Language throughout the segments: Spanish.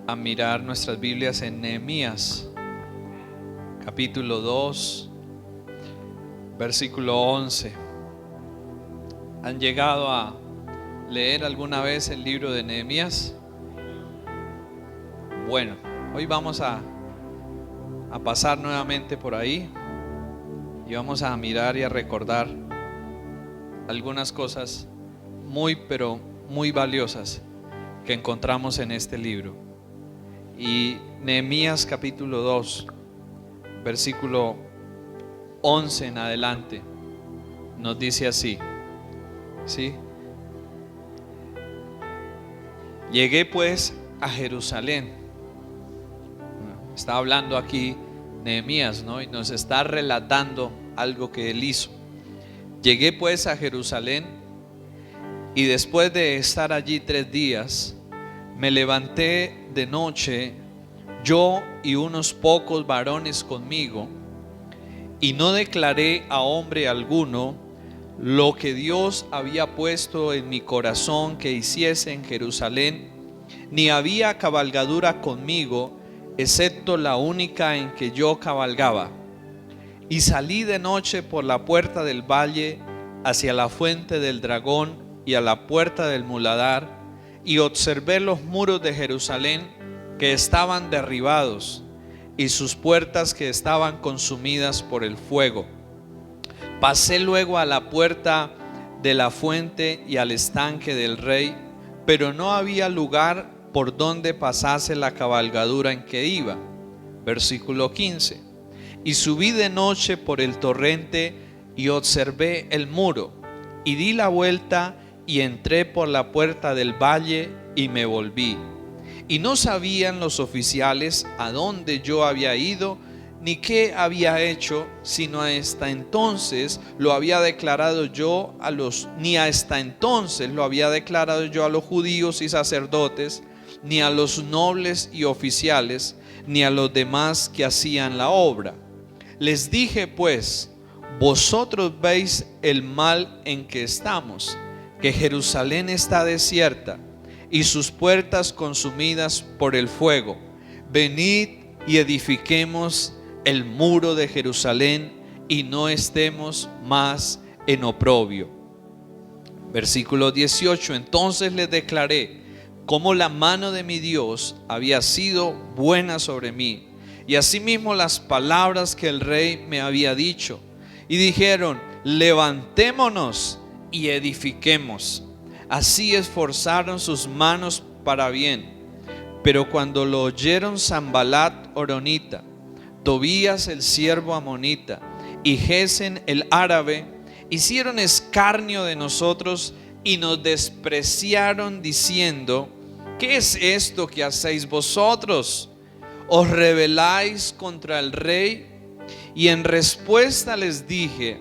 a mirar nuestras Biblias en Nehemías, capítulo 2, versículo 11. ¿Han llegado a leer alguna vez el libro de Nehemías? Bueno, hoy vamos a pasar nuevamente por ahí y vamos a mirar y a recordar algunas cosas pero muy valiosas que encontramos en este libro. Y Nehemías capítulo 2, versículo 11 en adelante, nos dice así, ¿sí? Llegué pues a Jerusalén. Está hablando aquí Nehemías, ¿no? Y nos está relatando algo que él hizo. Llegué pues a Jerusalén y después de estar allí 3 días, me levanté de noche, yo y unos pocos varones conmigo, y no declaré a hombre alguno lo que Dios había puesto en mi corazón que hiciese en Jerusalén, ni había cabalgadura conmigo, excepto la única en que yo cabalgaba. Y salí de noche por la puerta del valle hacia la fuente del dragón y a la puerta del muladar, y observé los muros de Jerusalén que estaban derribados y sus puertas que estaban consumidas por el fuego. Pasé luego a la puerta de la fuente y al estanque del rey, pero no había lugar por donde pasase la cabalgadura en que iba. Versículo 15. Y subí de noche por el torrente y observé el muro, y di la vuelta y entré por la puerta del valle y me volví. Y no sabían los oficiales a dónde yo había ido ni qué había hecho, sino hasta entonces lo había declarado yo a los judíos y sacerdotes, ni a los nobles y oficiales, ni a los demás que hacían la obra. Les dije pues: vosotros veis el mal en que estamos, que Jerusalén está desierta y sus puertas consumidas por el fuego. Venid y edifiquemos el muro de Jerusalén y no estemos más en oprobio. Versículo 18. Entonces les declaré cómo la mano de mi Dios había sido buena sobre mí, y asimismo las palabras que el rey me había dicho. Y dijeron: levantémonos y edifiquemos. Así esforzaron sus manos para bien. Pero cuando lo oyeron Sanballat horonita, Tobías el siervo amonita y Gesem el árabe, hicieron escarnio de nosotros y nos despreciaron, diciendo: ¿qué es esto que hacéis vosotros? ¿Os rebeláis contra el rey? Y en respuesta les dije: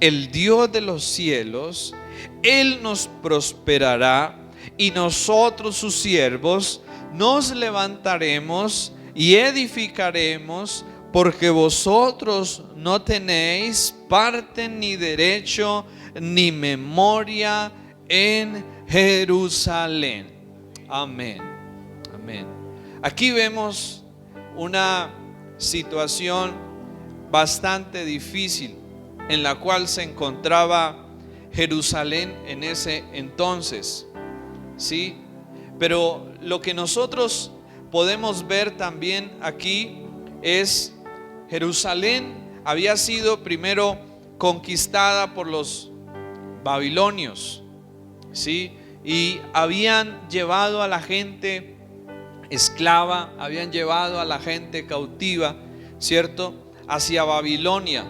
el Dios de los cielos, Él nos prosperará, y nosotros sus siervos nos levantaremos y edificaremos, porque vosotros no tenéis parte ni derecho ni memoria en Jerusalén. Amén. Amén. Aquí vemos una situación bastante difícil en la cual se encontraba Jerusalén en ese entonces, ¿sí? Pero lo que nosotros podemos ver también aquí es: Jerusalén había sido primero conquistada por los babilonios, ¿sí? Y habían llevado a la gente esclava, habían llevado a la gente cautiva, ¿cierto?, hacia Babilonia.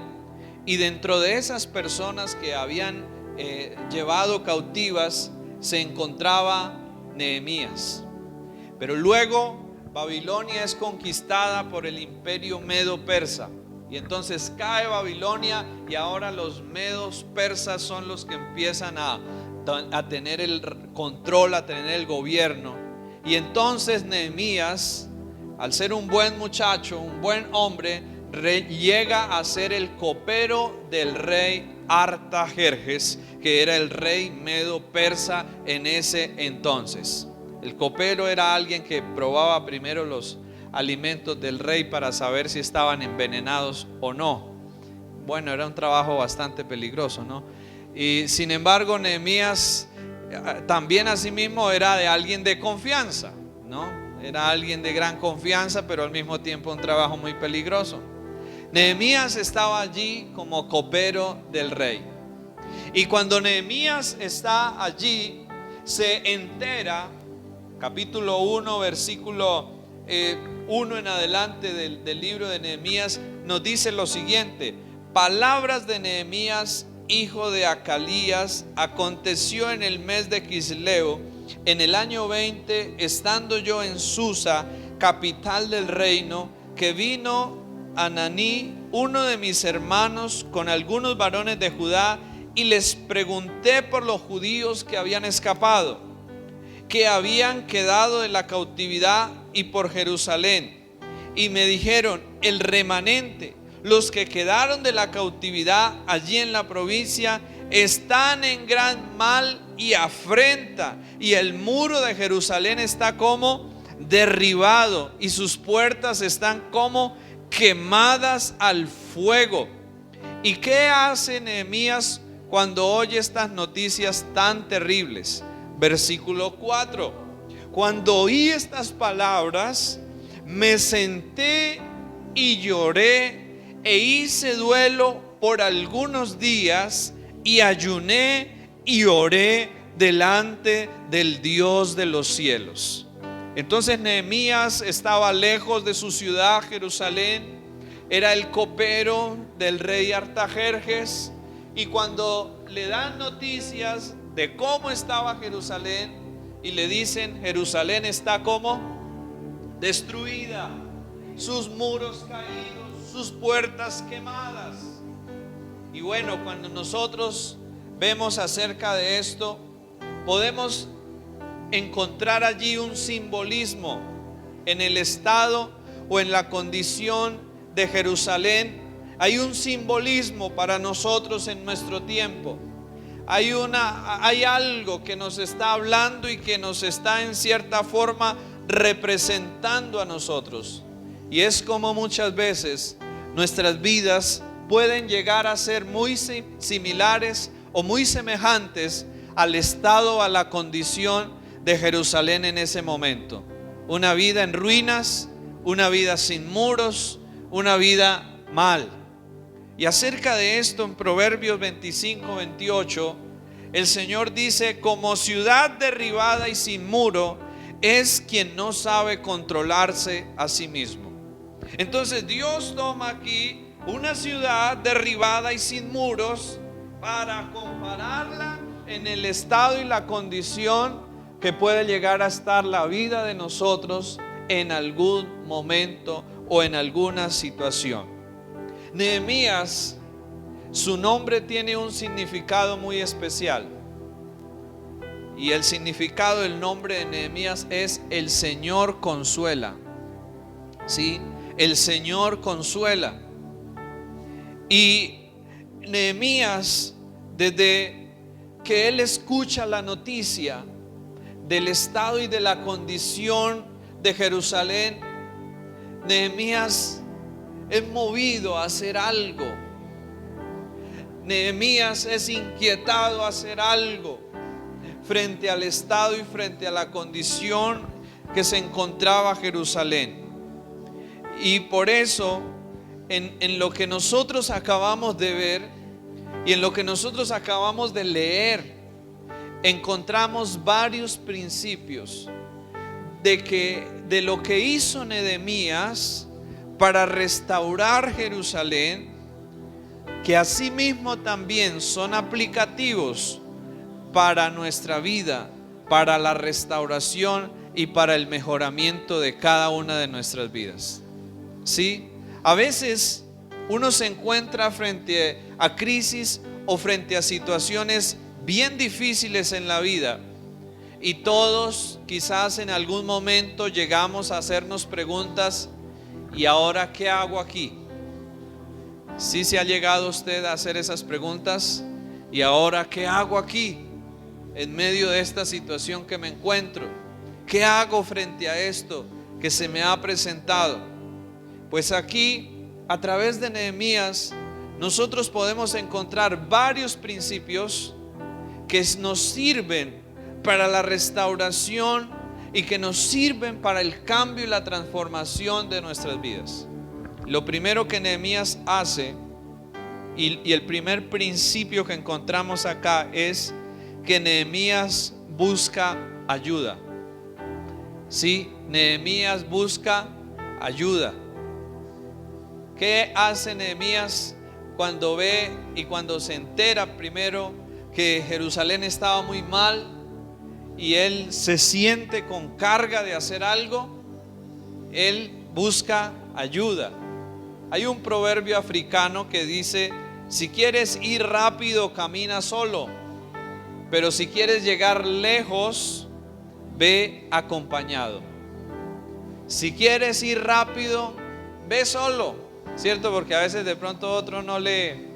Y dentro de esas personas que habían llevado cautivas se encontraba Nehemías. Pero luego Babilonia es conquistada por el imperio medo-persa, y entonces cae Babilonia, y ahora los medos persas son los que empiezan a tener el control, a tener el gobierno. Y entonces Nehemías, al ser un buen muchacho, un buen hombre, llega a ser el copero del rey Artajerjes, que era el rey medo persa en ese entonces. El copero era alguien que probaba primero los alimentos del rey para saber si estaban envenenados o no. Bueno, era un trabajo bastante peligroso, ¿no? Y sin embargo, Nehemías también asimismo era de alguien de confianza, ¿no? Era alguien de gran confianza, pero al mismo tiempo un trabajo muy peligroso. Nehemías estaba allí como copero del rey. Y cuando Nehemías está allí, se entera, capítulo 1, versículo 1 en adelante del libro de Nehemías, nos dice lo siguiente: palabras de Nehemías, hijo de Acalías, aconteció en el mes de Quisleo, en el año 20, estando yo en Susa, capital del reino, que vino Ananí, uno de mis hermanos, con algunos varones de Judá, y les pregunté por los judíos que habían escapado, que habían quedado de la cautividad, y por Jerusalén. Y me dijeron: el remanente, los que quedaron de la cautividad allí en la provincia, están en gran mal y afrenta, y el muro de Jerusalén está como derribado, y sus puertas están como quemadas al fuego. ¿Y qué hace Nehemías cuando oye estas noticias tan terribles? Versículo 4: cuando oí estas palabras, me senté y lloré, e hice duelo por algunos días, y ayuné y oré delante del Dios de los cielos. Entonces Nehemías estaba lejos de su ciudad, Jerusalén. Era el copero del rey Artajerjes, y cuando le dan noticias de cómo estaba Jerusalén, y le dicen: Jerusalén está como destruida, sus muros caídos, sus puertas quemadas. Y bueno, cuando nosotros vemos acerca de esto, podemos encontrar allí un simbolismo en el estado o en la condición de Jerusalén. Hay un simbolismo para nosotros en nuestro tiempo. Hay algo que nos está hablando y que nos está en cierta forma representando a nosotros. Y es como muchas veces nuestras vidas pueden llegar a ser muy similares o muy semejantes al estado, a la condición de Jerusalén en ese momento. Una vida en ruinas, una vida sin muros, una vida mal. Y acerca de esto, en Proverbios 25-28, el Señor dice: como ciudad derribada y sin muro es quien no sabe controlarse a sí mismo. Entonces Dios toma aquí una ciudad derribada y sin muros para compararla en el estado y la condición que puede llegar a estar la vida de nosotros en algún momento o en alguna situación. Nehemías, su nombre tiene un significado muy especial, y el significado del nombre de Nehemías es: el Señor consuela. ¿Sí? El Señor consuela. Y Nehemías, desde que él escucha la noticia del estado y de la condición de Jerusalén, Nehemías es movido a hacer algo. Nehemías es inquietado a hacer algo frente al estado y frente a la condición que se encontraba Jerusalén. Y por eso, en lo que nosotros acabamos de ver y en lo que nosotros acabamos de leer, encontramos varios principios de lo que hizo Nehemías para restaurar Jerusalén, que asimismo también son aplicativos para nuestra vida, para la restauración y para el mejoramiento de cada una de nuestras vidas. ¿Sí? A veces uno se encuentra frente a crisis o frente a situaciones bien difíciles en la vida, y todos quizás en algún momento llegamos a hacernos preguntas: ¿y ahora qué hago aquí? ¿Sí se ha llegado usted a hacer esas preguntas? ¿Y ahora qué hago aquí en medio de esta situación que me encuentro? ¿Qué hago frente a esto que se me ha presentado? Pues aquí, a través de Nehemías, nosotros podemos encontrar varios principios que nos sirven para la restauración y que nos sirven para el cambio y la transformación de nuestras vidas. Lo primero que Nehemías hace, y el primer principio que encontramos acá, es que Nehemías busca ayuda. Sí, Nehemías busca ayuda. ¿Qué hace Nehemías cuando ve y cuando se entera primero que Jerusalén estaba muy mal y él se siente con carga de hacer algo? Él busca ayuda. Hay un proverbio africano que dice: si quieres ir rápido, camina solo, pero si quieres llegar lejos, ve acompañado. Si quieres ir rápido, ve solo, ¿cierto? Porque a veces de pronto otro no le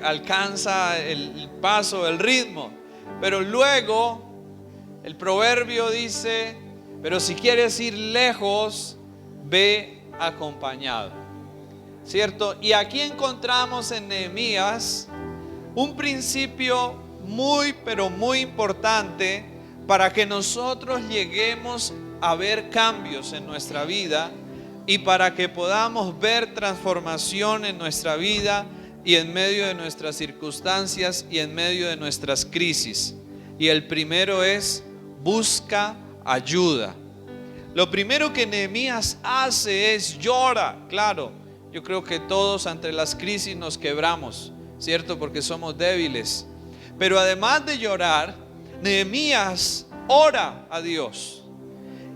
alcanza el paso, el ritmo. Pero luego el proverbio dice: pero si quieres ir lejos, ve acompañado, ¿cierto? Y aquí encontramos en Nehemías un principio muy, pero muy importante para que nosotros lleguemos a ver cambios en nuestra vida y para que podamos ver transformación en nuestra vida y en medio de nuestras circunstancias y en medio de nuestras crisis. Y el primero es: busca ayuda. Lo primero que Nehemías hace es llora. Claro, yo creo que todos ante las crisis nos quebramos, ¿cierto? Porque somos débiles. Pero además de llorar, Nehemías ora a Dios.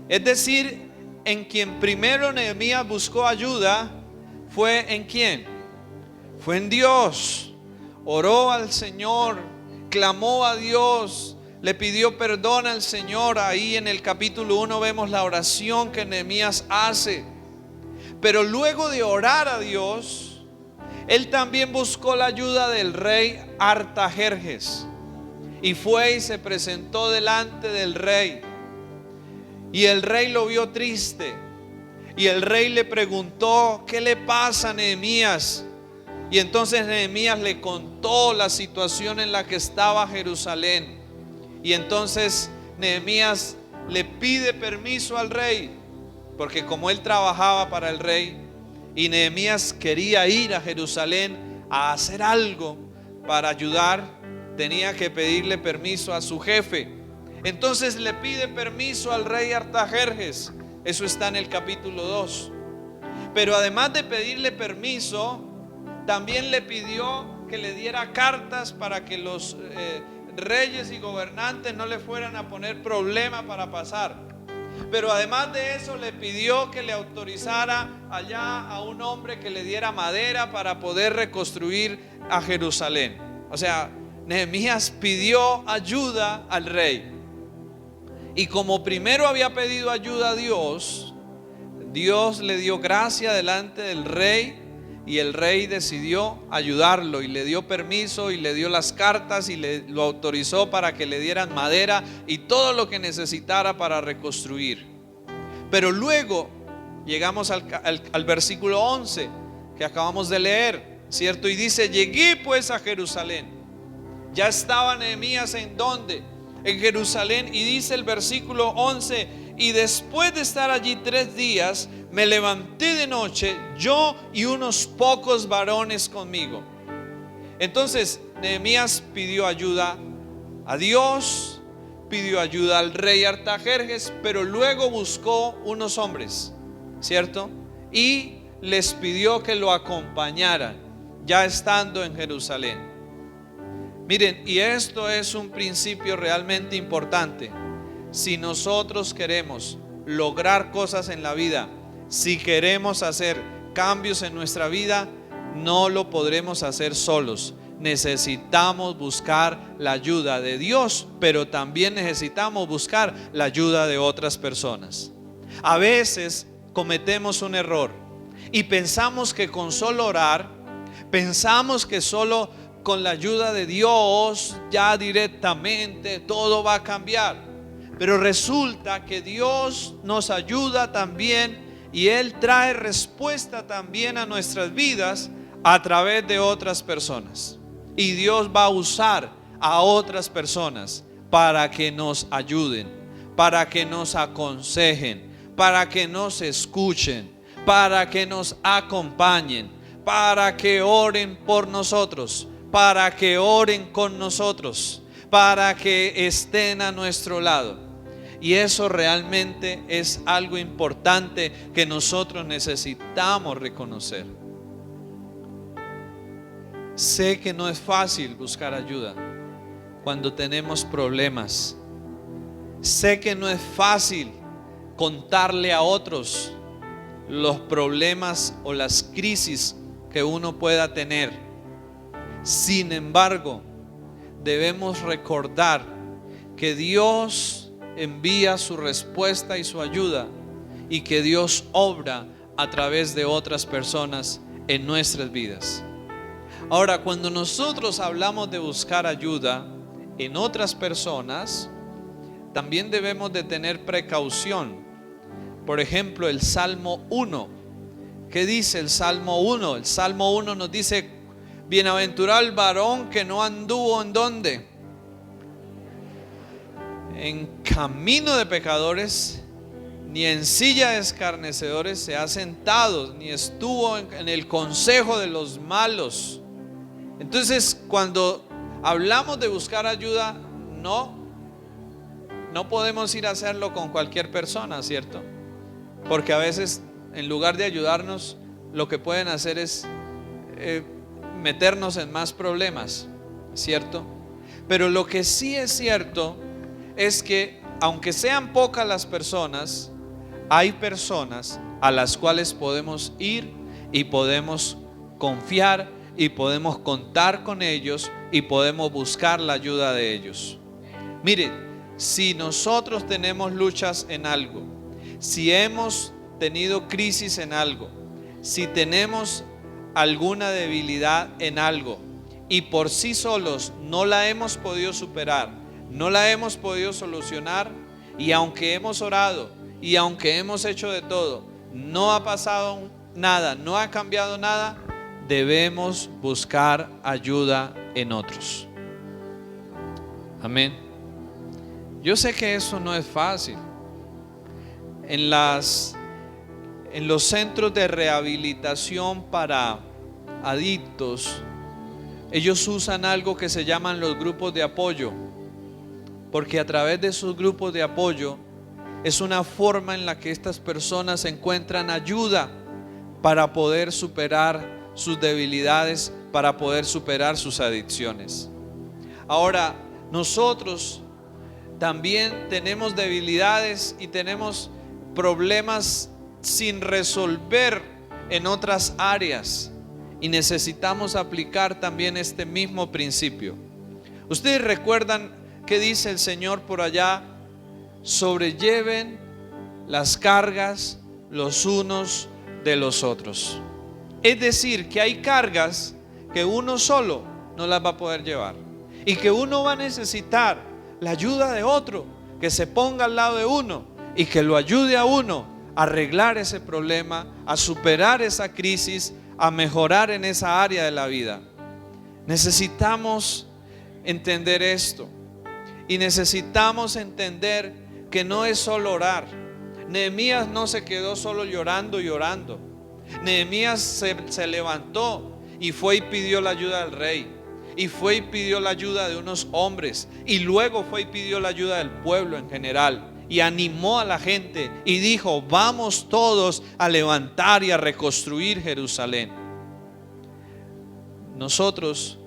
Es decir, en quien primero Nehemías buscó ayuda fue ¿en quién? Fue en Dios. Oró al Señor, clamó a Dios, le pidió perdón al Señor. Ahí en el capítulo 1 vemos la oración que Nehemías hace. Pero luego de orar a Dios, él también buscó la ayuda del rey Artajerjes. Y fue y se presentó delante del rey. Y el rey lo vio triste. Y el rey le preguntó: ¿qué le pasa a Nehemías? Y entonces Nehemías le contó la situación en la que estaba Jerusalén. Y entonces Nehemías le pide permiso al rey, porque como él trabajaba para el rey y Nehemías quería ir a Jerusalén a hacer algo para ayudar, tenía que pedirle permiso a su jefe. Entonces le pide permiso al rey Artajerjes. Eso está en el capítulo 2. Pero además de pedirle permiso, también le pidió que le diera cartas para que los reyes y gobernantes no le fueran a poner problema para pasar. Pero además de eso le pidió que le autorizara allá a un hombre que le diera madera para poder reconstruir a Jerusalén. O sea, Nehemías pidió ayuda al rey. Y como primero había pedido ayuda a Dios, Dios le dio gracia delante del rey. Y el rey decidió ayudarlo y le dio permiso y le dio las cartas y lo autorizó para que le dieran madera y todo lo que necesitara para reconstruir. Pero luego llegamos al versículo 11 que acabamos de leer, ¿cierto? Y dice: llegué pues a Jerusalén. Ya estaba Nehemías ¿en dónde? En Jerusalén. Y dice el versículo 11: y después de estar allí 3 días, me levanté de noche, yo y unos pocos varones conmigo. Entonces Nehemías pidió ayuda a Dios, pidió ayuda al rey Artajerjes, pero luego buscó unos hombres, ¿cierto? Y les pidió que lo acompañaran, ya estando en Jerusalén. Miren, y esto es un principio realmente importante. Si nosotros queremos lograr cosas en la vida, si queremos hacer cambios en nuestra vida, no lo podremos hacer solos. Necesitamos buscar la ayuda de Dios, pero también necesitamos buscar la ayuda de otras personas. A veces cometemos un error y pensamos que con solo orar, pensamos que solo con la ayuda de Dios ya directamente todo va a cambiar. Pero resulta que Dios nos ayuda también y Él trae respuesta también a nuestras vidas a través de otras personas. Y Dios va a usar a otras personas para que nos ayuden, para que nos aconsejen, para que nos escuchen, para que nos acompañen, para que oren por nosotros, para que oren con nosotros, para que estén a nuestro lado. Y eso realmente es algo importante que nosotros necesitamos reconocer. Sé que no es fácil buscar ayuda cuando tenemos problemas. Sé que no es fácil contarle a otros los problemas o las crisis que uno pueda tener. Sin embargo, debemos recordar que Dios envía su respuesta y su ayuda, y que Dios obra a través de otras personas en nuestras vidas. Ahora, cuando nosotros hablamos de buscar ayuda en otras personas, también debemos de tener precaución. Por ejemplo, el Salmo 1. ¿Qué dice el Salmo 1? El Salmo 1 nos dice: bienaventurado el varón que no anduvo ¿en dónde? En camino de pecadores, ni en silla de escarnecedores se ha sentado, ni estuvo en el consejo de los malos. Entonces, cuando hablamos de buscar ayuda, no podemos ir a hacerlo con cualquier persona, ¿cierto? Porque a veces, en lugar de ayudarnos, lo que pueden hacer es meternos en más problemas, ¿cierto? Pero lo que sí es cierto es que, aunque sean pocas las personas, hay personas a las cuales podemos ir y podemos confiar y podemos contar con ellos y podemos buscar la ayuda de ellos. Mire, si nosotros tenemos luchas en algo, si hemos tenido crisis en algo, si tenemos alguna debilidad en algo y por sí solos no la hemos podido superar, no la hemos podido solucionar, y aunque hemos orado y aunque hemos hecho de todo, no ha pasado nada, no ha cambiado nada, debemos buscar ayuda en otros. Amén. Yo sé que eso no es fácil. En los centros de rehabilitación para adictos, ellos usan algo que se llaman los grupos de apoyo, porque a través de esos grupos de apoyo es una forma en la que estas personas encuentran ayuda para poder superar sus debilidades, para poder superar sus adicciones. Ahora, nosotros también tenemos debilidades y tenemos problemas sin resolver en otras áreas, y necesitamos aplicar también este mismo principio. Ustedes recuerdan que dice el Señor por allá: sobrelleven las cargas los unos de los otros. Es decir, que hay cargas que uno solo no las va a poder llevar, y que uno va a necesitar la ayuda de otro que se ponga al lado de uno y que lo ayude a uno a arreglar ese problema, a superar esa crisis, a mejorar en esa área de la vida. Necesitamos entender esto, y necesitamos entender que no es solo orar. Nehemías no se quedó solo llorando y orando. Nehemías se levantó y fue y pidió la ayuda del rey, y fue y pidió la ayuda de unos hombres, y luego fue y pidió la ayuda del pueblo en general, y animó a la gente y dijo: vamos todos a levantar y a reconstruir Jerusalén. Nosotros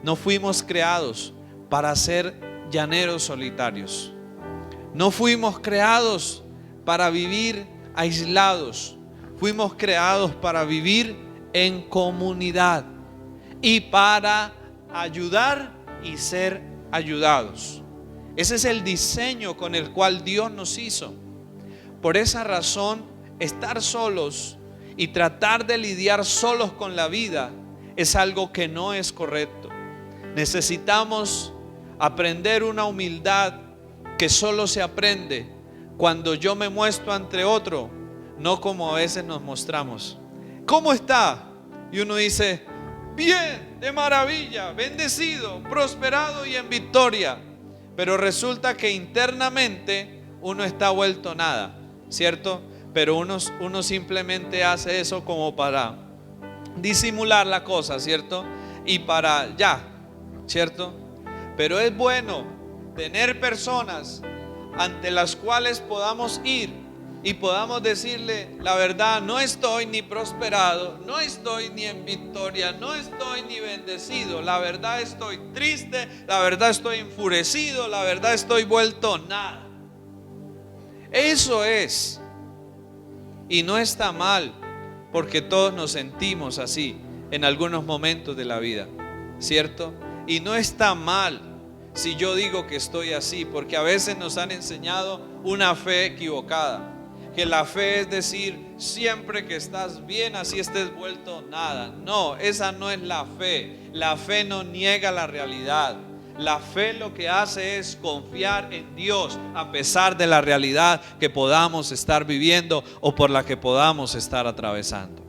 no fuimos creados para ser llaneros solitarios. No fuimos creados para vivir aislados. Fuimos creados para vivir en comunidad y para ayudar y ser ayudados. Ese es el diseño con el cual Dios nos hizo. Por esa razón, estar solos y tratar de lidiar solos con la vida es algo que no es correcto. Necesitamos aprender una humildad que solo se aprende cuando yo me muestro ante otro, no como a veces nos mostramos. ¿Cómo está? Y uno dice, bien, de maravilla, bendecido, prosperado y en victoria. Pero resulta que internamente uno está vuelto nada, ¿cierto? Pero uno simplemente hace eso como para disimular la cosa, ¿cierto? Y para ya, ¿cierto? Pero es bueno tener personas ante las cuales podamos ir y podamos decirle la verdad: no estoy ni prosperado, no estoy ni en victoria, no estoy ni bendecido, la verdad estoy triste, la verdad estoy enfurecido, la verdad estoy vuelto nada. Eso es, y no está mal, porque todos nos sentimos así en algunos momentos de la vida, ¿cierto? Y no está mal si yo digo que estoy así, porque a veces nos han enseñado una fe equivocada, que la fe es decir siempre que estás bien, así estés vuelto nada. No, esa no es la fe. La fe no niega la realidad. La fe lo que hace es confiar en Dios a pesar de la realidad que podamos estar viviendo o por la que podamos estar atravesando.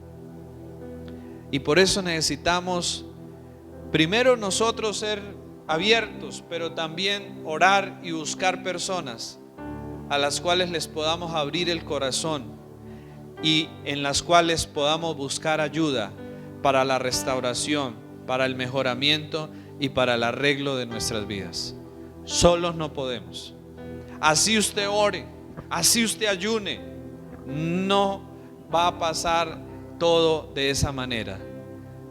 Y por eso necesitamos primero nosotros ser abiertos, pero también orar y buscar personas a las cuales les podamos abrir el corazón y en las cuales podamos buscar ayuda para la restauración, para el mejoramiento y para el arreglo de nuestras vidas. Solos no podemos. Así usted ore, así usted ayune, no va a pasar todo de esa manera.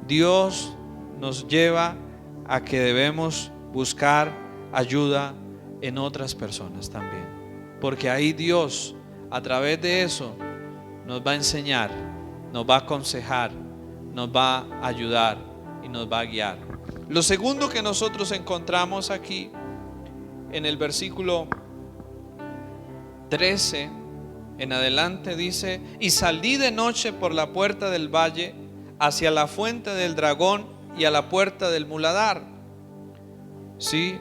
Dios nos lleva a que debemos buscar ayuda en otras personas también, porque ahí Dios, a través de eso, nos va a enseñar, nos va a aconsejar, nos va a ayudar y nos va a guiar. Lo segundo que nosotros encontramos aquí en el versículo 13 en adelante dice: y salí de noche por la puerta del valle hacia la fuente del dragón y a la puerta del muladar. Sí,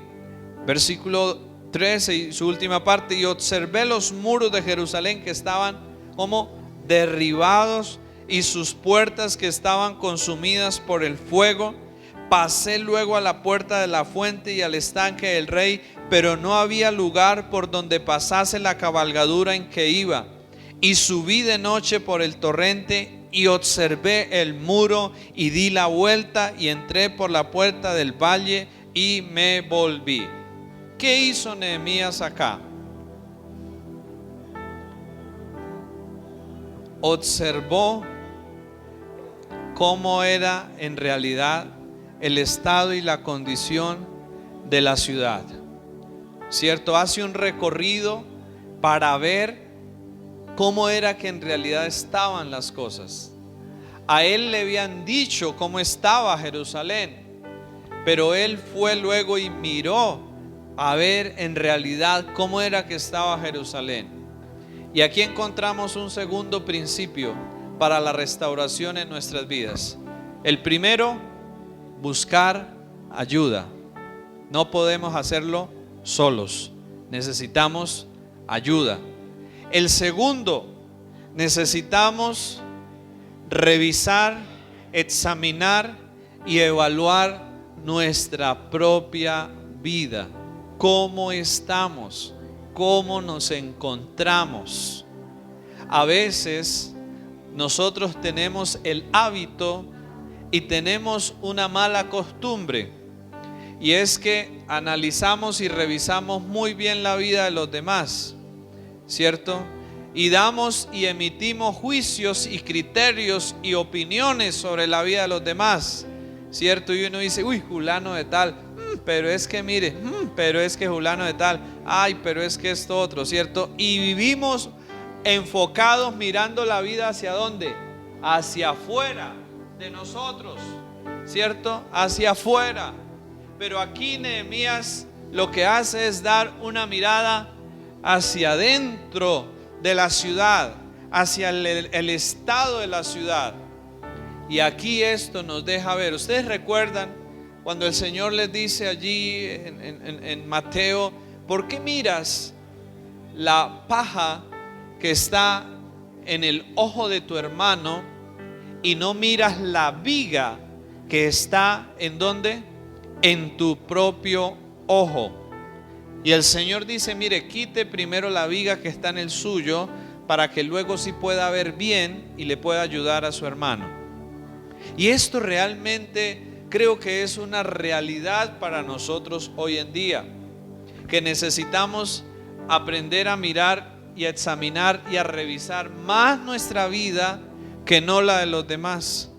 versículo 13 y su última parte: y observé los muros de Jerusalén que estaban como derribados y sus puertas que estaban consumidas por el fuego. Pasé luego a la puerta de la fuente y al estanque del rey, pero no había lugar por donde pasase la cabalgadura en que iba. Y subí de noche por el torrente y observé el muro y di la vuelta y entré por la puerta del valle y me volví. ¿Qué hizo Nehemías acá? Observó cómo era en realidad el estado y la condición de la ciudad, ¿cierto? Hace un recorrido para ver cómo era que en realidad estaban las cosas. A él le habían dicho cómo estaba Jerusalén, pero él fue luego y miró a ver en realidad cómo era que estaba Jerusalén. Y aquí encontramos un segundo principio para la restauración en nuestras vidas. El primero, buscar ayuda. No podemos hacerlo solos, necesitamos ayuda. El segundo, necesitamos revisar, examinar y evaluar nuestra propia vida. ¿Cómo estamos? ¿Cómo nos encontramos? A veces nosotros tenemos el hábito y tenemos una mala costumbre, y es que analizamos y revisamos muy bien la vida de los demás, ¿cierto? Y damos y emitimos juicios y criterios y opiniones sobre la vida de los demás, ¿cierto? Y uno dice, uy, fulano de tal, pero es que mire, pero es que fulano de tal, ay, pero es que esto otro, ¿cierto? Y vivimos enfocados mirando la vida ¿hacia dónde? Hacia afuera de nosotros, ¿cierto? Hacia afuera. Pero aquí Nehemías lo que hace es dar una mirada hacia adentro de la ciudad, hacia el estado de la ciudad. Y aquí esto nos deja ver. Ustedes recuerdan cuando el Señor les dice allí en Mateo: ¿Por qué miras la paja que está en el ojo de tu hermano y no miras la viga que está en donde? En tu propio ojo. Y el Señor dice, mire, quite primero la viga que está en el suyo, para que luego sí pueda ver bien y le pueda ayudar a su hermano. Y esto realmente creo que es una realidad para nosotros hoy en día, que necesitamos aprender a mirar y a examinar y a revisar más nuestra vida que no la de los demás,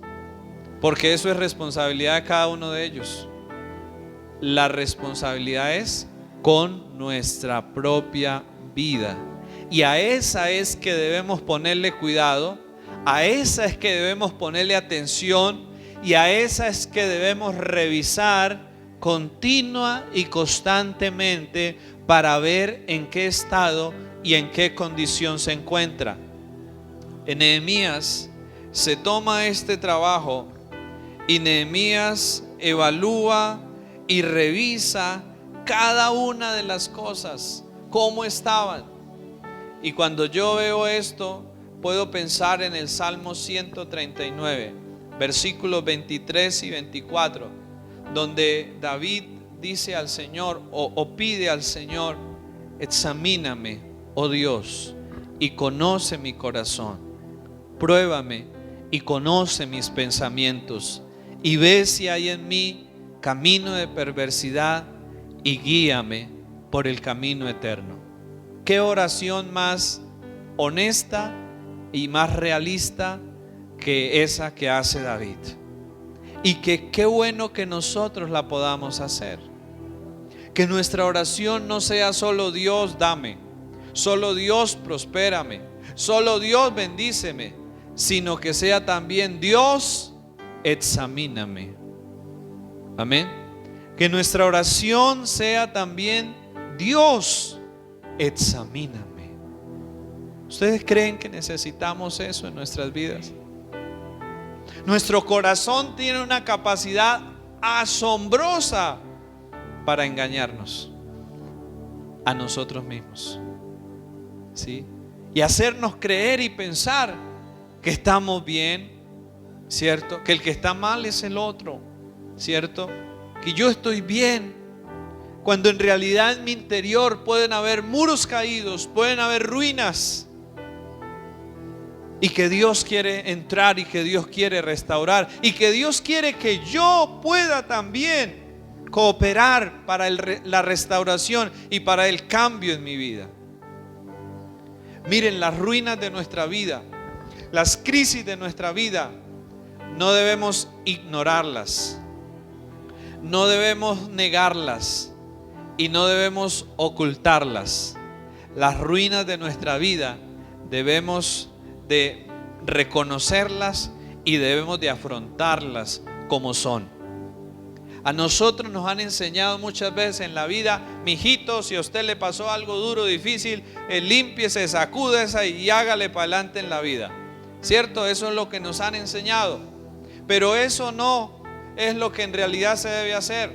porque eso es responsabilidad de cada uno de ellos. La responsabilidad es con nuestra propia vida, y a esa es que debemos ponerle cuidado, a esa es que debemos ponerle atención, y a esa es que debemos revisar continua y constantemente para ver en qué estado y en qué condición se encuentra. En Nehemías se toma este trabajo y Nehemías evalúa y revisa cada una de las cosas, cómo estaban. Y cuando yo veo esto, puedo pensar en el Salmo 139, versículos 23 y 24, donde David dice al Señor o pide al Señor: examíname, oh Dios, y conoce mi corazón. Pruébame y conoce mis pensamientos, y ve si hay en mí camino de perversidad, y guíame por el camino eterno. Qué oración más honesta y más realista que esa que hace David. Y que qué bueno que nosotros la podamos hacer. Que nuestra oración no sea solo Dios dame, solo Dios prospérame, solo Dios bendíceme, sino que sea también Dios examíname. Amén. Que nuestra oración sea también Dios examíname. ¿Ustedes creen que necesitamos eso en nuestras vidas? Nuestro corazón tiene una capacidad asombrosa para engañarnos a nosotros mismos, ¿sí? Y hacernos creer y pensar que estamos bien, ¿cierto? Que el que está mal es el otro, ¿cierto? Que yo estoy bien, cuando en realidad en mi interior pueden haber muros caídos, pueden haber ruinas, y que Dios quiere entrar y que Dios quiere restaurar y que Dios quiere que yo pueda también cooperar para la restauración y para el cambio en mi vida. Miren, las ruinas de nuestra vida, las crisis de nuestra vida, no debemos ignorarlas, no debemos negarlas y no debemos ocultarlas. Las ruinas de nuestra vida debemos de reconocerlas y debemos de afrontarlas como son. A nosotros nos han enseñado muchas veces en la vida: mijito, si a usted le pasó algo duro, difícil, límpiese, sacúdese y hágale para adelante en la vida, ¿cierto? Eso es lo que nos han enseñado, pero eso no es lo que en realidad se debe hacer.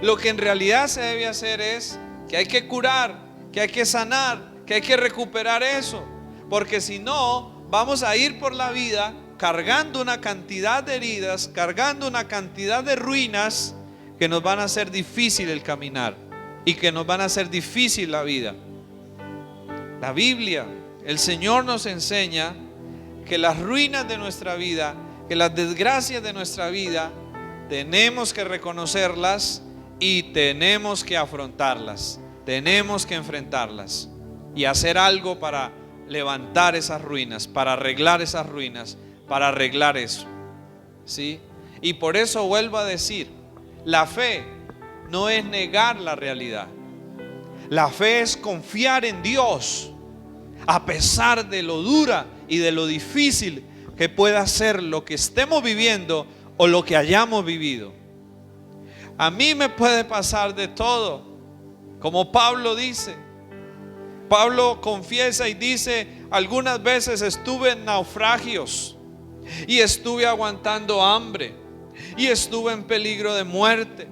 Lo que en realidad se debe hacer es que hay que curar, que hay que sanar, que hay que recuperar eso, porque si no, vamos a ir por la vida cargando una cantidad de heridas, cargando una cantidad de ruinas que nos van a hacer difícil el caminar y que nos van a hacer difícil la vida. La Biblia, el Señor nos enseña que las ruinas de nuestra vida, que las desgracias de nuestra vida, tenemos que reconocerlas y tenemos que afrontarlas, tenemos que enfrentarlas y hacer algo para levantar esas ruinas, para arreglar esas ruinas, para arreglar eso, ¿sí? Y por eso vuelvo a decir, la fe no es negar la realidad. La fe es confiar en Dios a pesar de lo dura y de lo difícil que pueda ser lo que estemos viviendo o lo que hayamos vivido. A mí me puede pasar de todo, como Pablo dice. Pablo confiesa y dice: algunas veces estuve en naufragios y estuve aguantando hambre y estuve en peligro de muerte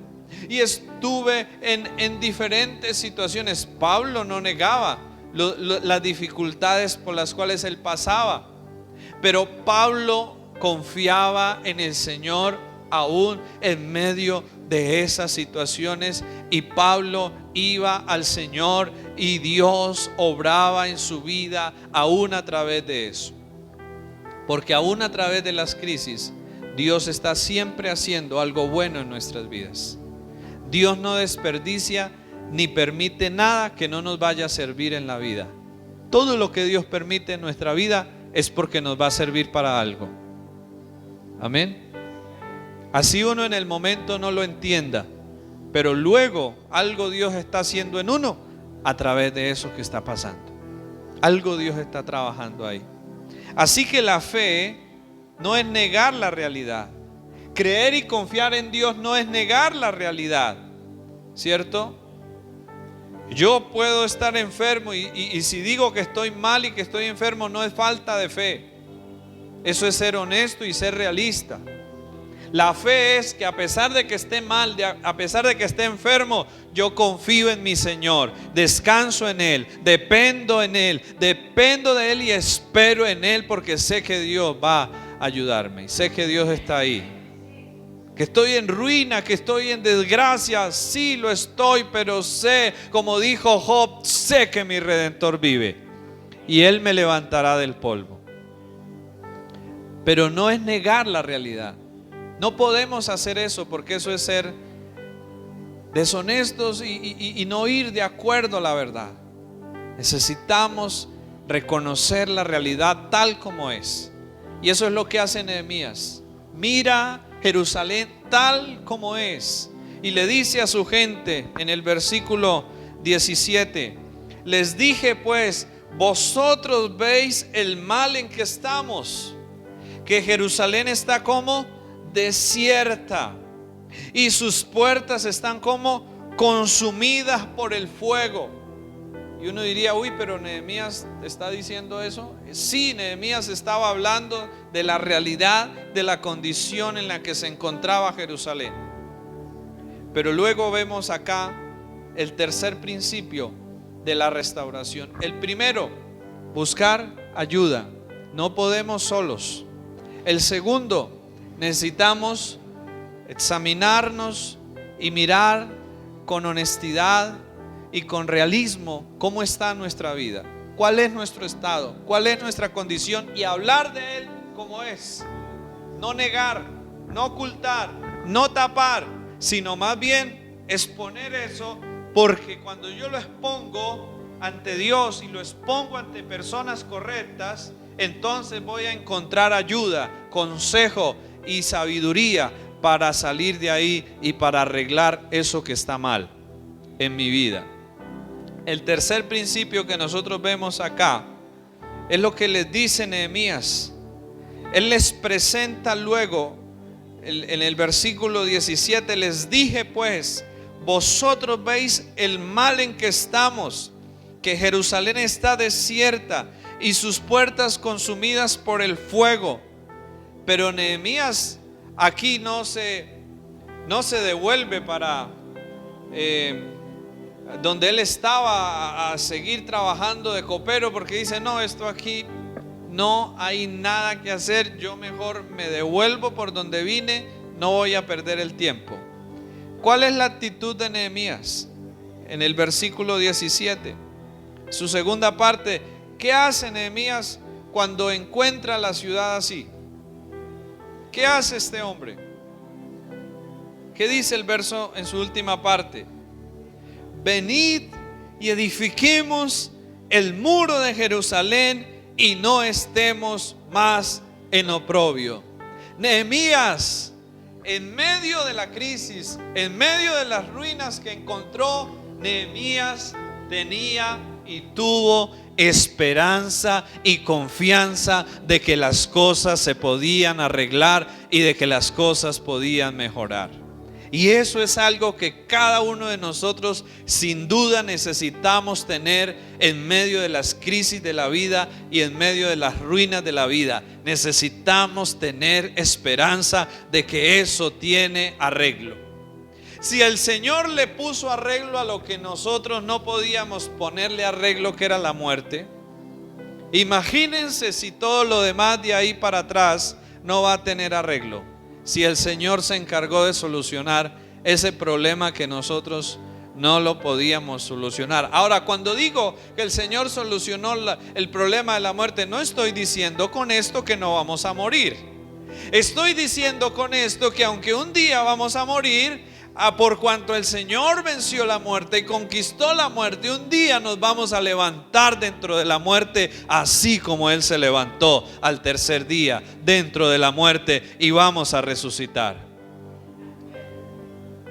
y estuve en diferentes situaciones. Pablo no negaba las dificultades por las cuales él pasaba, pero Pablo confiaba en el Señor aún en medio de esas situaciones, y Pablo iba al Señor y Dios obraba en su vida aún a través de eso. Porque aún a través de las crisis, Dios está siempre haciendo algo bueno en nuestras vidas. Dios no desperdicia ni permite nada que no nos vaya a servir en la vida. Todo lo que Dios permite en nuestra vida es porque nos va a servir para algo. Amén. Así uno en el momento no lo entienda, pero luego algo Dios está haciendo en uno a través de eso que está pasando. Algo Dios está trabajando ahí. Así que la fe no es negar la realidad. Creer y confiar en Dios no es negar la realidad, ¿cierto? Yo puedo estar enfermo y si digo que estoy mal y que estoy enfermo, no es falta de fe. Eso es ser honesto y ser realista. La fe es que a pesar de que esté mal, a pesar de que esté enfermo, yo confío en mi Señor, descanso en Él, dependo de Él y espero en Él, porque sé que Dios va a ayudarme y sé que Dios está ahí. Que estoy en ruina, que estoy en desgracia, sí lo estoy, pero sé, como dijo Job, sé que mi Redentor vive y Él me levantará del polvo. Pero no es negar la realidad. No podemos hacer eso, porque eso es ser deshonestos y no ir de acuerdo a la verdad. Necesitamos reconocer la realidad tal como es. Y eso es lo que hace Nehemías. Mira Jerusalén tal como es. Y le dice a su gente en el versículo 17: les dije pues, vosotros veis el mal en que estamos, que Jerusalén está como desierta y sus puertas están como consumidas por el fuego. Y uno diría, uy, pero Nehemías está diciendo eso. Sí, Nehemías estaba hablando de la realidad de la condición en la que se encontraba Jerusalén. Pero luego vemos acá el tercer principio de la restauración. El primero, buscar ayuda. No podemos solos. El segundo, necesitamos examinarnos y mirar con honestidad y con realismo cómo está nuestra vida, cuál es nuestro estado, cuál es nuestra condición, y hablar de él como es. No negar, no ocultar, no tapar, sino más bien exponer eso, porque cuando yo lo expongo ante Dios y lo expongo ante personas correctas, entonces voy a encontrar ayuda, consejo y sabiduría para salir de ahí y para arreglar eso que está mal en mi vida. El tercer principio que nosotros vemos acá es lo que les dice Nehemías. Él les presenta luego en el versículo 17: les dije pues, vosotros veis el mal en que estamos, que Jerusalén está desierta y sus puertas consumidas por el fuego. Pero Nehemías aquí no se devuelve para donde él estaba a seguir trabajando de copero, porque dice, no, esto aquí no hay nada que hacer, yo mejor me devuelvo por donde vine, no voy a perder el tiempo. ¿Cuál es la actitud de Nehemías? En el versículo 17, su segunda parte, ¿qué hace Nehemías cuando encuentra la ciudad así? ¿Qué hace este hombre? ¿Qué dice el verso en su última parte? Venid y edifiquemos el muro de Jerusalén y no estemos más en oprobio. Nehemías, en medio de la crisis, en medio de las ruinas que encontró, Nehemías tenía y tuvo esperanza y confianza de que las cosas se podían arreglar y de que las cosas podían mejorar. Y eso es algo que cada uno de nosotros sin duda necesitamos tener en medio de las crisis de la vida y en medio de las ruinas de la vida. Necesitamos tener esperanza de que eso tiene arreglo. Si el Señor le puso arreglo a lo que nosotros no podíamos ponerle arreglo, que era la muerte, imagínense si todo lo demás de ahí para atrás no va a tener arreglo. Si el Señor se encargó de solucionar ese problema que nosotros no lo podíamos solucionar. Ahora, cuando digo que el Señor solucionó el problema de la muerte, no estoy diciendo con esto que no vamos a morir. Estoy diciendo con esto que aunque un día vamos a morir, por cuanto el Señor venció la muerte y conquistó la muerte, un día nos vamos a levantar dentro de la muerte, así como Él se levantó al tercer día dentro de la muerte, y vamos a resucitar.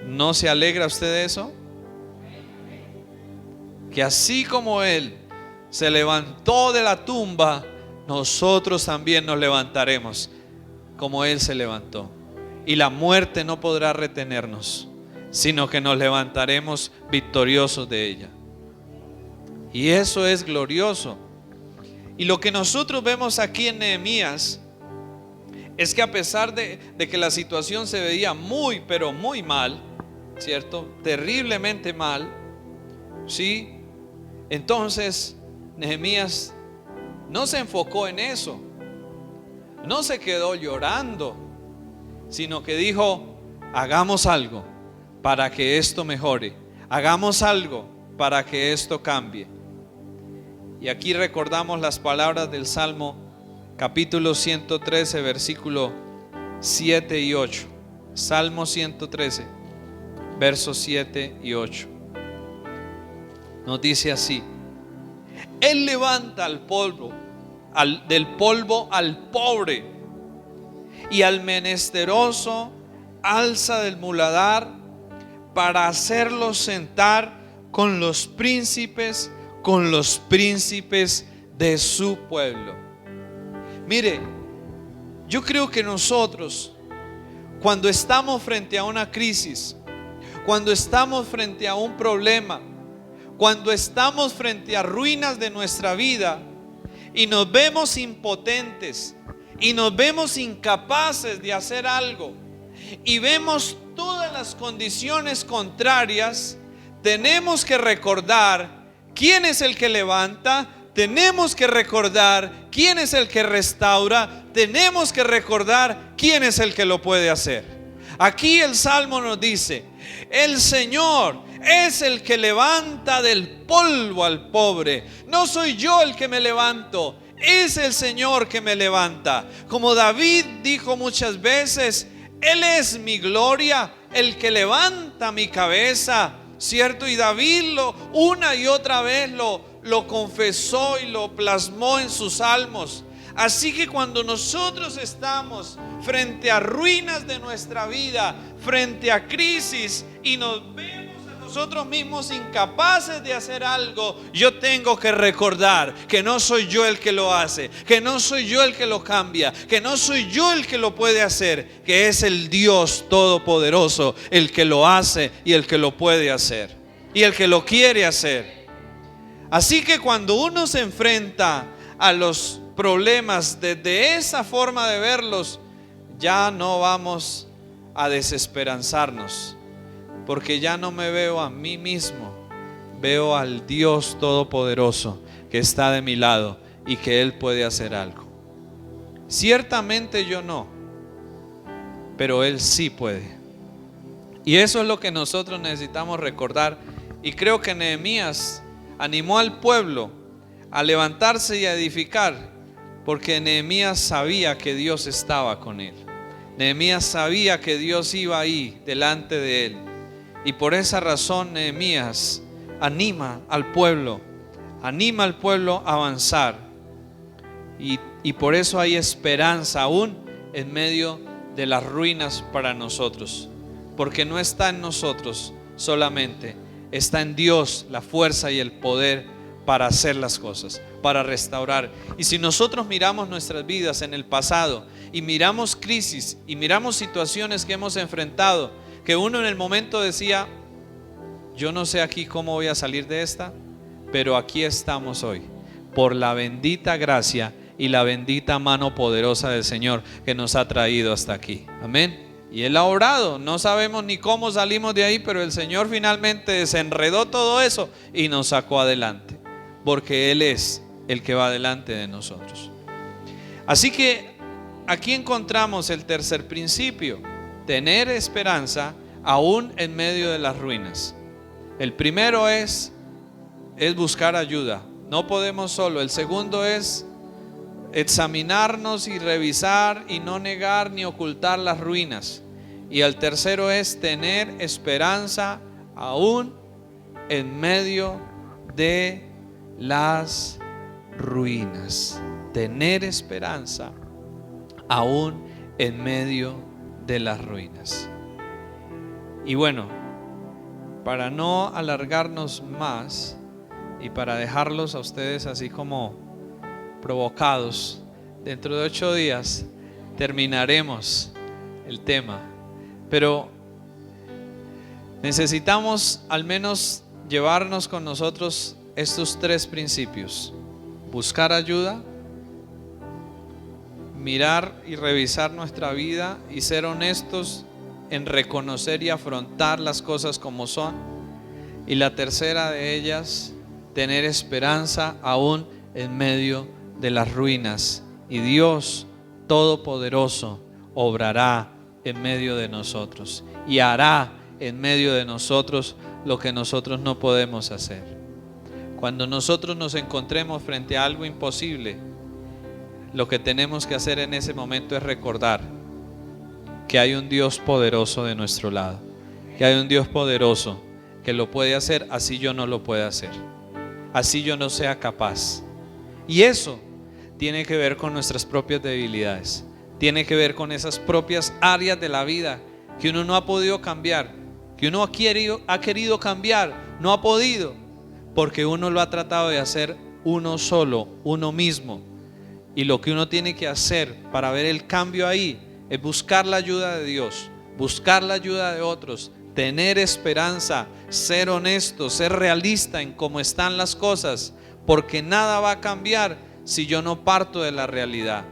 ¿No se alegra usted de eso? Que así como Él se levantó de la tumba, nosotros también nos levantaremos como Él se levantó, y la muerte no podrá retenernos, sino que nos levantaremos victoriosos de ella. Y eso es glorioso. Y lo que nosotros vemos aquí en Nehemías es que a pesar de que la situación se veía muy, pero muy mal, ¿cierto? Terriblemente mal, ¿sí? Entonces Nehemías no se enfocó en eso, no se quedó llorando, sino que dijo: hagamos algo para que esto mejore, hagamos algo para que esto cambie. Y aquí recordamos las palabras del Salmo capítulo 113, versículo 7 y 8. Salmo 113, versos 7 y 8. Nos dice así: Él levanta al polvo, del polvo al pobre, y al menesteroso alza del muladar, para hacerlos sentar con los príncipes de su pueblo. Mire, yo creo que nosotros, cuando estamos frente a una crisis, cuando estamos frente a un problema, cuando estamos frente a ruinas de nuestra vida y nos vemos impotentes y nos vemos incapaces de hacer algo, y vemos todas las condiciones contrarias, tenemos que recordar quién es el que levanta, tenemos que recordar quién es el que restaura, tenemos que recordar quién es el que lo puede hacer. Aquí el Salmo nos dice: el Señor es el que levanta del polvo al pobre. No soy yo el que me levanto, es el Señor que me levanta. Como David dijo muchas veces: Él es mi gloria, el que levanta mi cabeza, ¿cierto? Y David una y otra vez lo confesó y lo plasmó en sus salmos. Así que cuando nosotros estamos frente a ruinas de nuestra vida, frente a crisis, y nos vemos a nosotros mismos incapaces de hacer algo, yo tengo que recordar que no soy yo el que lo hace, que no soy yo el que lo cambia, que no soy yo el que lo puede hacer, que es el Dios Todopoderoso el que lo hace y el que lo puede hacer y el que lo quiere hacer. Así que cuando uno se enfrenta a los problemas desde esa forma de verlos, ya no vamos a desesperanzarnos, porque ya no me veo a mí mismo, veo al Dios Todopoderoso que está de mi lado y que Él puede hacer algo. Ciertamente yo no, pero Él sí puede. Y eso es lo que nosotros necesitamos recordar. Y creo que Nehemías animó al pueblo a levantarse y a edificar, porque Nehemías sabía que Dios estaba con él. Nehemías sabía que Dios iba ahí delante de él, y por esa razón Nehemías anima al pueblo a avanzar, y por eso hay esperanza aún en medio de las ruinas para nosotros, porque no está en nosotros solamente, está en Dios la fuerza y el poder para hacer las cosas, para restaurar. Y si nosotros miramos nuestras vidas en el pasado y miramos crisis y miramos situaciones que hemos enfrentado, que uno en el momento decía: yo no sé aquí cómo voy a salir de esta, pero aquí estamos hoy, por la bendita gracia y la bendita mano poderosa del Señor que nos ha traído hasta aquí. Amén. Y Él ha obrado. No sabemos ni cómo salimos de ahí, pero el Señor finalmente desenredó todo eso y nos sacó adelante, porque Él es el que va delante de nosotros. Así que aquí encontramos el tercer principio: tener esperanza aún en medio de las ruinas. El primero es buscar ayuda. No podemos solo. El segundo es examinarnos y revisar y no negar ni ocultar las ruinas. Y el tercero es tener esperanza aún en medio de las ruinas. Tener esperanza aún en medio de las ruinas. Y bueno, para no alargarnos más y para dejarlos a ustedes así como provocados, dentro de 8 días terminaremos el tema, pero necesitamos al menos llevarnos con nosotros estos 3 principios: buscar ayuda, mirar y revisar nuestra vida y ser honestos en reconocer y afrontar las cosas como son, y la tercera de ellas, tener esperanza aún en medio de las ruinas. Y Dios Todopoderoso obrará en medio de nosotros y hará en medio de nosotros lo que nosotros no podemos hacer. Cuando nosotros nos encontremos frente a algo imposible, lo que tenemos que hacer en ese momento es recordar que hay un Dios poderoso de nuestro lado, que hay un Dios poderoso que lo puede hacer así yo no lo pueda hacer, así yo no sea capaz. Y eso tiene que ver con nuestras propias debilidades, tiene que ver con esas propias áreas de la vida que uno no ha podido cambiar, que uno ha querido cambiar, no ha podido, porque uno lo ha tratado de hacer uno solo, uno mismo. Y lo que uno tiene que hacer para ver el cambio ahí es buscar la ayuda de Dios, buscar la ayuda de otros, tener esperanza, ser honesto, ser realista en cómo están las cosas, porque nada va a cambiar si yo no parto de la realidad.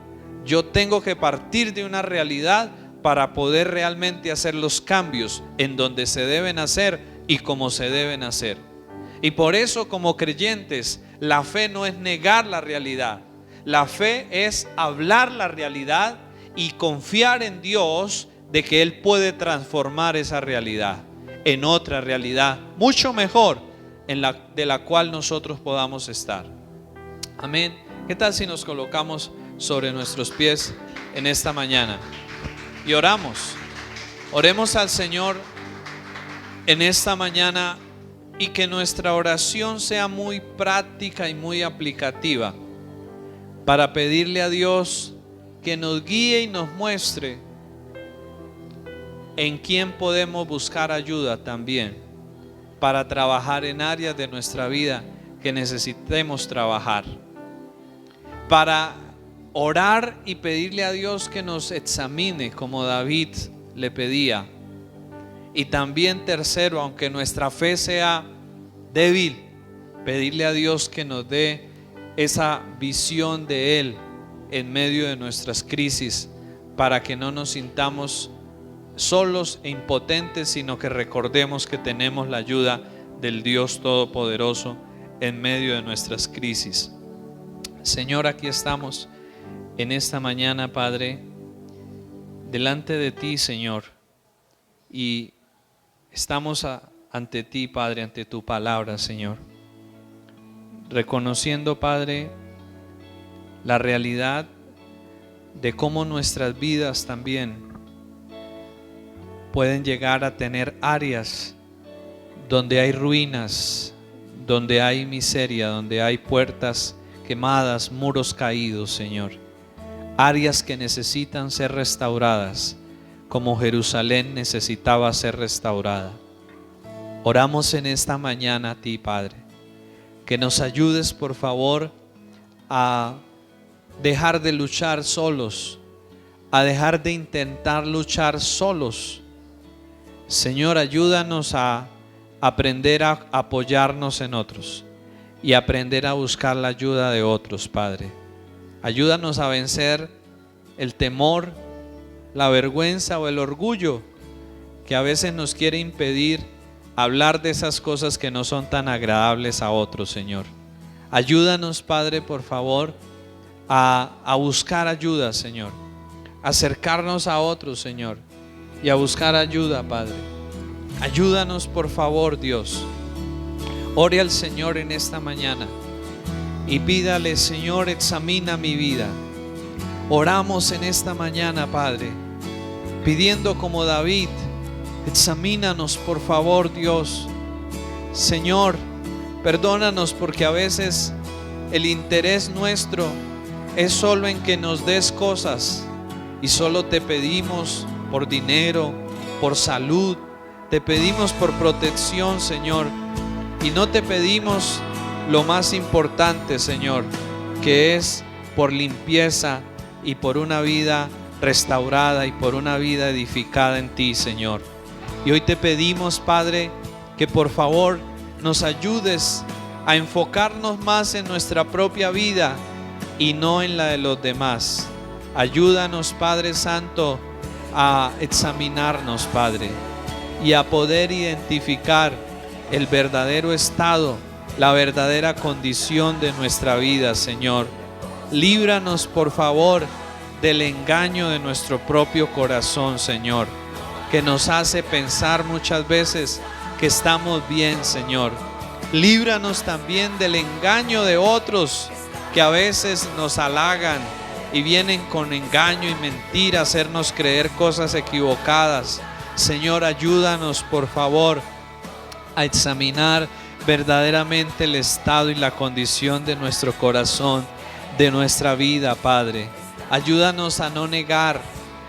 Yo tengo que partir de una realidad para poder realmente hacer los cambios en donde se deben hacer y cómo se deben hacer. Y por eso, como creyentes, la fe no es negar la realidad. La fe es hablar la realidad y confiar en Dios de que Él puede transformar esa realidad en otra realidad mucho mejor de la cual nosotros podamos estar. Amén. ¿Qué tal si nos colocamos sobre nuestros pies en esta mañana y oramos? Oremos al Señor en esta mañana y que nuestra oración sea muy práctica y muy aplicativa, para pedirle a Dios que nos guíe y nos muestre en quién podemos buscar ayuda también para trabajar en áreas de nuestra vida que necesitemos trabajar, para orar y pedirle a Dios que nos examine como David le pedía. Y también tercero, aunque nuestra fe sea débil, pedirle a Dios que nos dé esa visión de Él en medio de nuestras crisis, para que no nos sintamos solos e impotentes, sino que recordemos que tenemos la ayuda del Dios Todopoderoso en medio de nuestras crisis. Señor, aquí estamos en esta mañana, Padre, delante de ti, Señor, y estamos ante ti, Padre, ante tu palabra, Señor, reconociendo, Padre, la realidad de cómo nuestras vidas también pueden llegar a tener áreas donde hay ruinas, donde hay miseria, donde hay puertas quemadas, muros caídos, Señor. Áreas que necesitan ser restauradas, como Jerusalén necesitaba ser restaurada. Oramos en esta mañana a ti, Padre, que nos ayudes, por favor, a dejar de luchar solos, a dejar de intentar luchar solos. Señor, ayúdanos a aprender a apoyarnos en otros y aprender a buscar la ayuda de otros, Padre. Ayúdanos a vencer el temor, la vergüenza o el orgullo que a veces nos quiere impedir hablar de esas cosas que no son tan agradables a otros, Señor. Ayúdanos, Padre, por favor, a buscar ayuda, Señor. Acercarnos a otros, Señor, y a buscar ayuda, Padre. Ayúdanos, por favor, Dios. Ore al Señor en esta mañana y pídale: Señor, examina mi vida. Oramos en esta mañana, Padre, pidiendo como David: examínanos, por favor, Dios. Señor, perdónanos porque a veces el interés nuestro es solo en que nos des cosas y solo te pedimos por dinero, por salud, te pedimos por protección, Señor, y no te pedimos lo más importante, Señor, que es por limpieza y por una vida restaurada y por una vida edificada en ti, Señor. Y hoy te pedimos, Padre, que por favor nos ayudes a enfocarnos más en nuestra propia vida y no en la de los demás. Ayúdanos, Padre Santo, a examinarnos, Padre, y a poder identificar el verdadero estado, la verdadera condición de nuestra vida, Señor. Líbranos, por favor, del engaño de nuestro propio corazón, Señor, que nos hace pensar muchas veces que estamos bien, Señor. Líbranos también del engaño de otros que a veces nos halagan y vienen con engaño y mentira a hacernos creer cosas equivocadas. Señor, ayúdanos, por favor, a examinar verdaderamente el estado y la condición de nuestro corazón, de nuestra vida, Padre. Ayúdanos a no negar,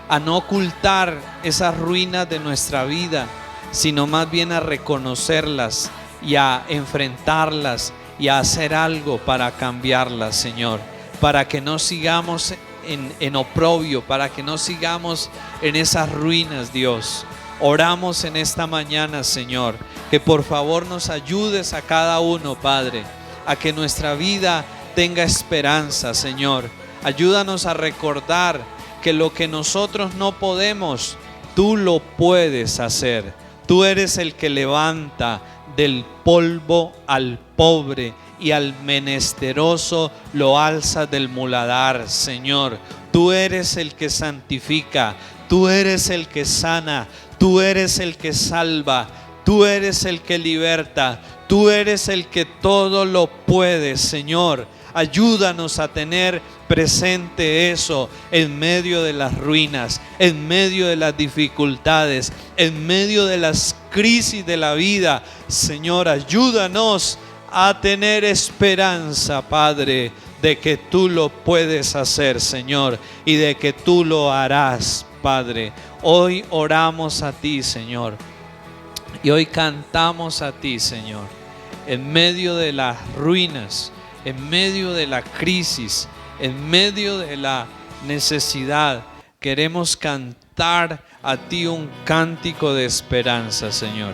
a no ocultar esas ruinas de nuestra vida, sino más bien a reconocerlas y a enfrentarlas y a hacer algo para cambiarlas, Señor, para que no sigamos en oprobio, para que no sigamos en esas ruinas, Dios. Oramos en esta mañana, Señor, que por favor nos ayudes a cada uno, Padre, a que nuestra vida tenga esperanza, Señor. Ayúdanos a recordar que lo que nosotros no podemos, tú lo puedes hacer. Tú eres el que levanta del polvo al pobre y al menesteroso lo alza del muladar, Señor. Tú eres el que santifica, tú eres el que sana, tú eres el que salva, tú eres el que liberta, tú eres el que todo lo puede, Señor. Ayúdanos a tener presente eso en medio de las ruinas, en medio de las dificultades, en medio de las crisis de la vida. Señor, ayúdanos a tener esperanza, Padre, de que tú lo puedes hacer, Señor, y de que tú lo harás, Padre. Hoy oramos a ti, Señor, y hoy cantamos a ti, Señor, en medio de las ruinas, en medio de la crisis, en medio de la necesidad. Queremos cantar a ti un cántico de esperanza, Señor.